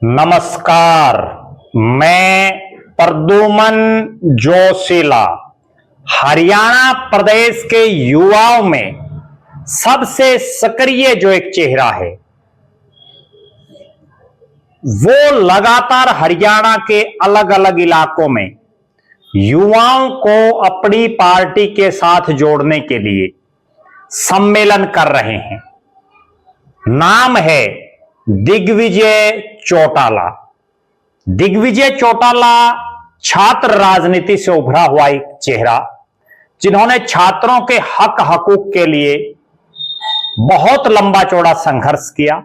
नमस्कार, मैं प्रद्युमन जोशीला हरियाणा प्रदेश के युवाओं में सबसे सक्रिय जो एक चेहरा है, वो लगातार हरियाणा के अलग अलग इलाकों में युवाओं को अपनी पार्टी के साथ जोड़ने के लिए सम्मेलन कर रहे हैं। नाम है दिग्विजय चौटाला। दिग्विजय चौटाला छात्र राजनीति से उभरा हुआ एक चेहरा, जिन्होंने छात्रों के हक हकूक के लिए बहुत लंबा चौड़ा संघर्ष किया।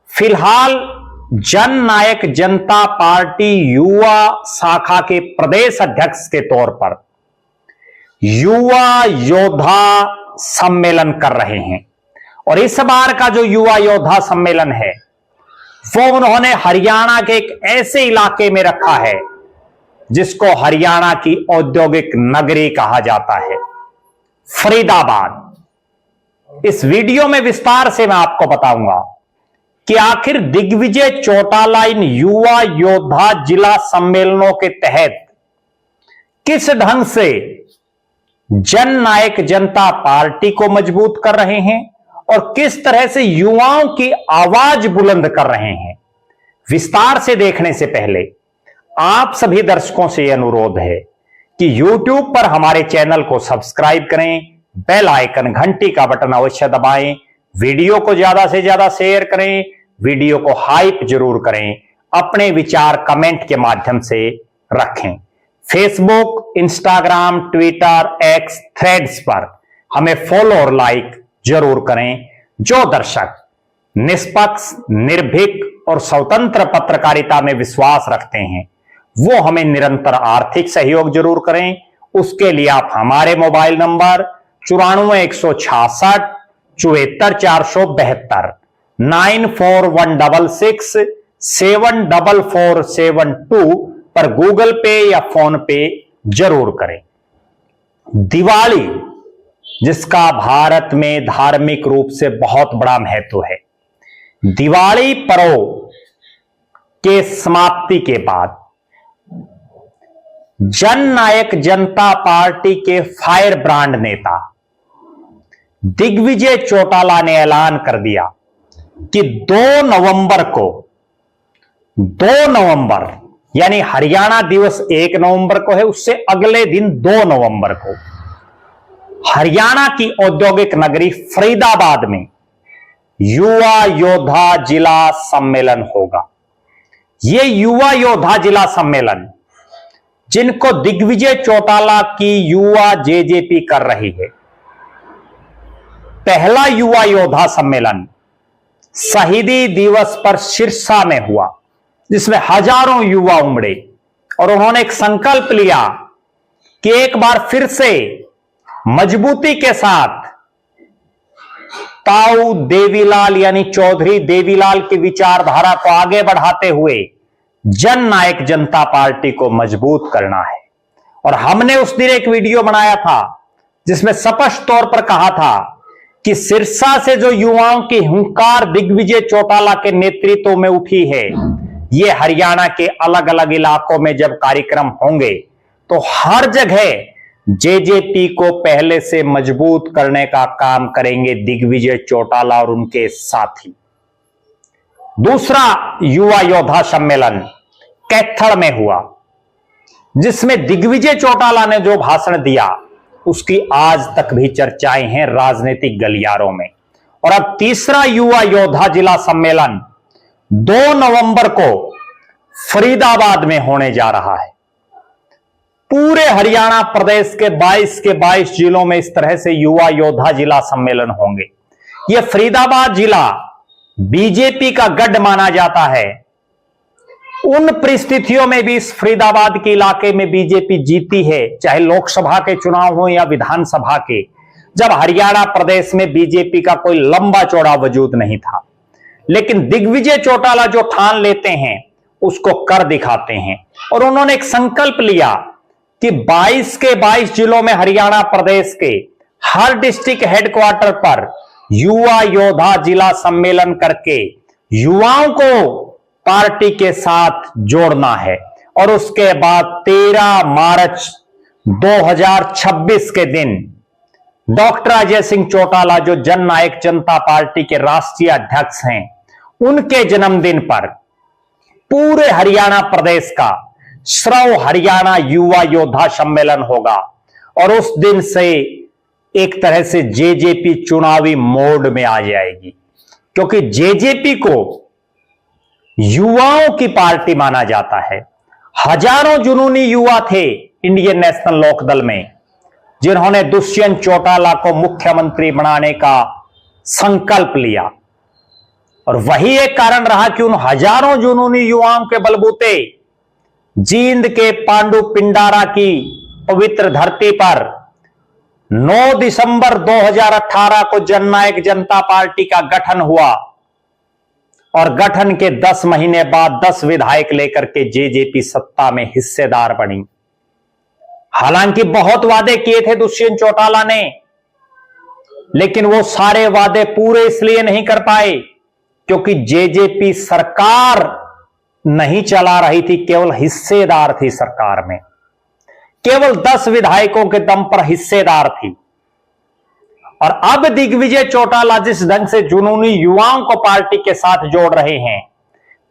फिलहाल जन नायक जनता पार्टी युवा शाखा के प्रदेश अध्यक्ष के तौर पर युवा योद्धा सम्मेलन कर रहे हैं। और इस बार का जो युवा योद्धा सम्मेलन है, वो उन्होंने हरियाणा के एक ऐसे इलाके में रखा है जिसको हरियाणा की औद्योगिक नगरी कहा जाता है, फरीदाबाद। इस वीडियो में विस्तार से मैं आपको बताऊंगा कि आखिर दिग्विजय चौटाला इन युवा योद्धा जिला सम्मेलनों के तहत किस ढंग से जन नायक जनता पार्टी को मजबूत कर रहे हैं और किस तरह से युवाओं की आवाज बुलंद कर रहे हैं। विस्तार से देखने से पहले आप सभी दर्शकों से यह अनुरोध है कि YouTube पर हमारे चैनल को सब्सक्राइब करें, बेल आइकन घंटी का बटन अवश्य दबाएं, वीडियो को ज्यादा से ज्यादा शेयर करें, वीडियो को हाइप जरूर करें, अपने विचार कमेंट के माध्यम से रखें। Facebook, Instagram, Twitter, x, threads पर हमें फॉलो और लाइक जरूर करें। जो दर्शक निष्पक्ष, निर्भीक और स्वतंत्र पत्रकारिता में विश्वास रखते हैं, वो हमें निरंतर आर्थिक सहयोग जरूर करें। उसके लिए आप हमारे मोबाइल नंबर 94 166 74 472 9416 74472 पर गूगल पे या फोन पे जरूर करें। दिवाली, जिसका भारत में धार्मिक रूप से बहुत बड़ा महत्व है, दिवाली पर्व के समाप्ति के बाद जन नायक जनता पार्टी के फायर ब्रांड नेता दिग्विजय चौटाला ने ऐलान कर दिया कि 2 नवंबर यानी हरियाणा दिवस 1 नवंबर को है, उससे अगले दिन 2 नवंबर को हरियाणा की औद्योगिक नगरी फरीदाबाद में युवा योद्धा जिला सम्मेलन होगा। यह युवा योद्धा जिला सम्मेलन, जिनको दिग्विजय चौटाला की युवा जेजेपी कर रही है, पहला युवा योद्धा सम्मेलन शहीदी दिवस पर सिरसा में हुआ, जिसमें हजारों युवा उमड़े और उन्होंने एक संकल्प लिया कि एक बार फिर से मजबूती के साथ ताऊ देवीलाल यानी चौधरी देवीलाल की विचारधारा को आगे बढ़ाते हुए जन नायक जनता पार्टी को मजबूत करना है। और हमने उस दिन एक वीडियो बनाया था जिसमें स्पष्ट तौर पर कहा था कि सिरसा से जो युवाओं की हुंकार दिग्विजय चौटाला के नेतृत्व में उठी है, ये हरियाणा के अलग अलग इलाकों में जब कार्यक्रम होंगे तो हर जगह जेजेपी को पहले से मजबूत करने का काम करेंगे दिग्विजय चौटाला और उनके साथी। दूसरा युवा योद्धा सम्मेलन कैथल में हुआ, जिसमें दिग्विजय चौटाला ने जो भाषण दिया उसकी आज तक भी चर्चाएं हैं राजनीतिक गलियारों में। और अब तीसरा युवा योद्धा जिला सम्मेलन 2 नवंबर को फरीदाबाद में होने जा रहा है। पूरे हरियाणा प्रदेश के 22 जिलों में इस तरह से युवा योद्धा जिला सम्मेलन होंगे। यह फरीदाबाद जिला बीजेपी का गढ़ माना जाता है। उन परिस्थितियों में भी इस फरीदाबाद के इलाके में बीजेपी जीती है, चाहे लोकसभा के चुनाव हो या विधानसभा के, जब हरियाणा प्रदेश में बीजेपी का कोई लंबा चौड़ा वजूद नहीं था। लेकिन दिग्विजय चौटाला जो ठान लेते हैं उसको कर दिखाते हैं। और उन्होंने एक संकल्प लिया कि 22 जिलों में हरियाणा प्रदेश के हर डिस्ट्रिक्ट हेडक्वार्टर पर युवा योद्धा जिला सम्मेलन करके युवाओं को पार्टी के साथ जोड़ना है। और उसके बाद 13 मार्च 2026 के दिन डॉक्टर अजय सिंह चौटाला, जो जननायक जनता पार्टी के राष्ट्रीय अध्यक्ष हैं, उनके जन्मदिन पर पूरे हरियाणा प्रदेश का श्रव हरियाणा युवा योद्धा सम्मेलन होगा। और उस दिन से एक तरह से जेजेपी चुनावी मोड में आ जाएगी, क्योंकि जेजेपी को युवाओं की पार्टी माना जाता है। हजारों जुनूनी युवा थे इंडियन नेशनल लोकदल में, जिन्होंने दुष्यंत चौटाला को मुख्यमंत्री बनाने का संकल्प लिया। और वही एक कारण रहा कि उन हजारों जुनूनी युवाओं के बलबूते जींद के पांडु पिंडारा की पवित्र धरती पर 9 दिसंबर 2018 को जननायक जनता पार्टी का गठन हुआ। और गठन के 10 महीने बाद 10 विधायक लेकर के जेजेपी सत्ता में हिस्सेदार बनी। हालांकि बहुत वादे किए थे दुष्यंत चौटाला ने, लेकिन वो सारे वादे पूरे इसलिए नहीं कर पाए क्योंकि जेजेपी सरकार नहीं चला रही थी, केवल हिस्सेदार थी सरकार में। केवल 10 विधायकों के दम पर हिस्सेदार थी। और अब दिग्विजय चौटाला जिस ढंग से जुनूनी युवाओं को पार्टी के साथ जोड़ रहे हैं,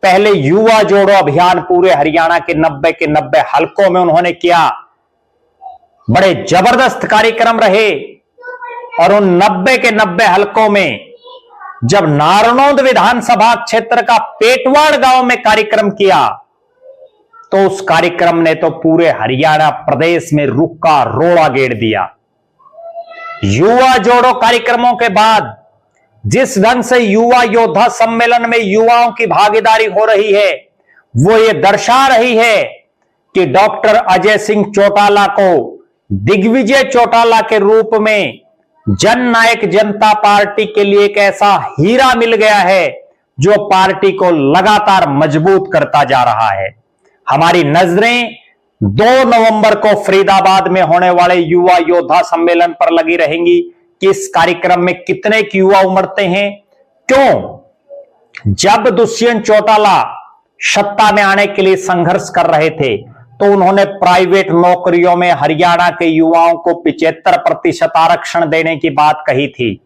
पहले युवा जोड़ो अभियान पूरे हरियाणा के 90 के 90 हलकों में उन्होंने किया। बड़े जबरदस्त कार्यक्रम रहे। और उन 90 के 90 हलकों में जब नारनौंद विधानसभा क्षेत्र का पेटवाड़ गांव में कार्यक्रम किया, तो उस कार्यक्रम ने तो पूरे हरियाणा प्रदेश में रुख का रोड़ा गेड़ दिया। युवा जोड़ो कार्यक्रमों के बाद जिस ढंग से युवा योद्धा सम्मेलन में युवाओं की भागीदारी हो रही है, वो ये दर्शा रही है कि डॉक्टर अजय सिंह चौटाला को दिग्विजय चौटाला के रूप में जननायक जनता पार्टी के लिए एक ऐसा हीरा मिल गया है जो पार्टी को लगातार मजबूत करता जा रहा है। हमारी नजरें 2 नवंबर को फरीदाबाद में होने वाले युवा योद्धा सम्मेलन पर लगी रहेंगी कि इस कार्यक्रम में कितने युवा उमड़ते हैं। क्यों? जब दुष्यंत चौटाला सत्ता में आने के लिए संघर्ष कर रहे थे, तो उन्होंने प्राइवेट नौकरियों में हरियाणा के युवाओं को 75% आरक्षण देने की बात कही थी।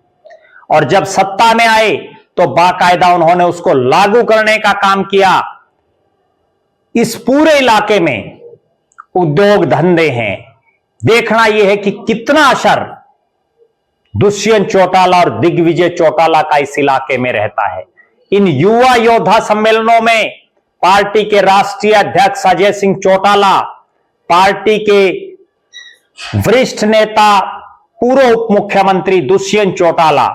और जब सत्ता में आए तो बाकायदा उन्होंने उसको लागू करने का काम किया। इस पूरे इलाके में उद्योग धंधे हैं। देखना यह है कि कितना असर दुष्यंत चौटाला और दिग्विजय चौटाला का इस इलाके में रहता है। इन युवा योद्धा सम्मेलनों में पार्टी के राष्ट्रीय अध्यक्ष अजय सिंह चौटाला, पार्टी के वरिष्ठ नेता पूर्व उप मुख्यमंत्री दुष्यंत चौटाला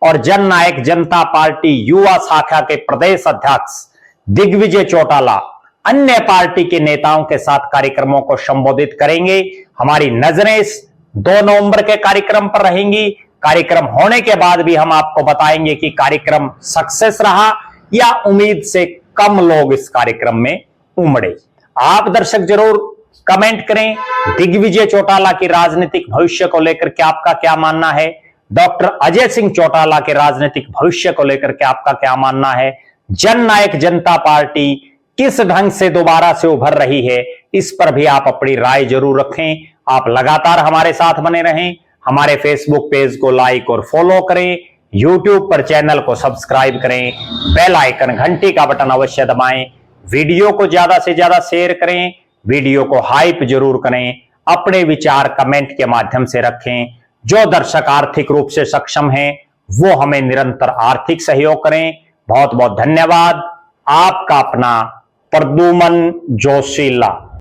और जननायक जनता पार्टी युवा शाखा के प्रदेश अध्यक्ष दिग्विजय चौटाला अन्य पार्टी के नेताओं के साथ कार्यक्रमों को संबोधित करेंगे। हमारी नजरें इस 2 नवंबर के कार्यक्रम पर रहेंगी। कार्यक्रम होने के बाद भी हम आपको बताएंगे कि कार्यक्रम सक्सेस रहा या उम्मीद से कम लोग इस कार्यक्रम में उमड़े। आप दर्शक जरूर कमेंट करें, दिग्विजय चौटाला की राजनीतिक भविष्य को लेकर के आपका क्या मानना है, डॉक्टर अजय सिंह चौटाला के राजनीतिक भविष्य को लेकर के आपका क्या मानना है, जननायक जनता पार्टी किस ढंग से दोबारा से उभर रही है, इस पर भी आप अपनी राय जरूर रखें। आप लगातार हमारे साथ बने रहें। हमारे फेसबुक पेज को लाइक और फॉलो करें, यूट्यूब पर चैनल को सब्सक्राइब करें, बेल आइकन घंटी का बटन अवश्य दबाएं, वीडियो को ज्यादा से ज्यादा शेयर करें, वीडियो को हाइप जरूर करें, अपने विचार कमेंट के माध्यम से रखें। जो दर्शक आर्थिक रूप से सक्षम हैं वो हमें निरंतर आर्थिक सहयोग करें। बहुत बहुत धन्यवाद। आपका अपना प्रद्युमन जोशीला।